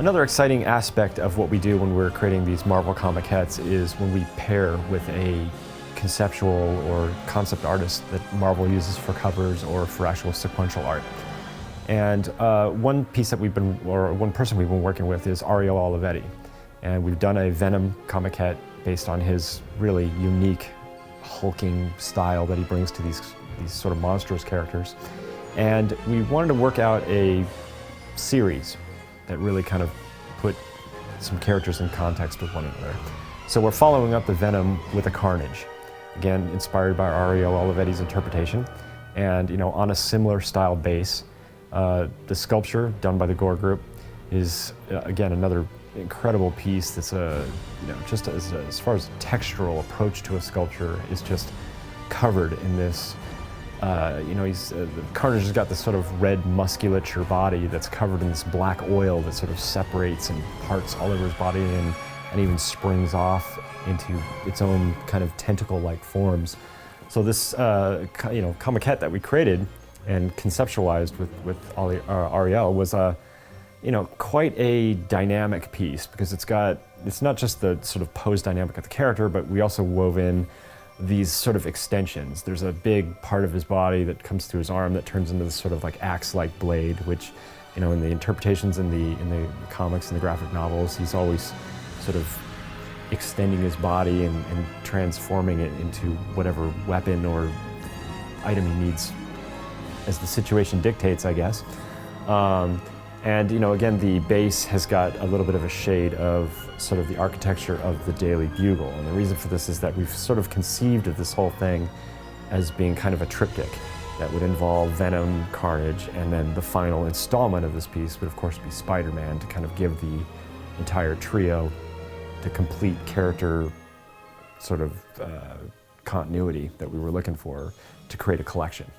Another exciting aspect of what we do when we're creating these Marvel Comiquettes is when we pair with a conceptual or concept artist that Marvel uses for covers or for actual sequential art. And one person we've been working with is Ariel Olivetti. And we've done a Venom Comiquette based on his really unique hulking style that he brings to these sort of monstrous characters. And we wanted to work out a series that really kind of put some characters in context with one another. So we're following up the Venom with a Carnage. Again, inspired by Ariel Olivetti's interpretation. And on a similar style base, the sculpture done by the Gore Group is, again, another incredible piece that's just as far as textural approach to a sculpture is just covered in this. Carnage has got this sort of red musculature body that's covered in this black oil that sort of separates and parts all over his body and even springs off into its own kind of tentacle-like forms. So this comiquette that we created and conceptualized with Ariel was quite a dynamic piece, because it's not just the sort of pose dynamic of the character, but we also wove in these sort of extensions. There's a big part of his body that comes through his arm that turns into this sort of like axe-like blade, which, in the interpretations in the comics and the graphic novels, he's always sort of extending his body and transforming it into whatever weapon or item he needs as the situation dictates, I guess. And again, the base has got a little bit of a shade of sort of the architecture of the Daily Bugle. And the reason for this is that we've sort of conceived of this whole thing as being kind of a triptych that would involve Venom, Carnage, and then the final installment of this piece would of course be Spider-Man, to kind of give the entire trio the complete character sort of continuity that we were looking for to create a collection.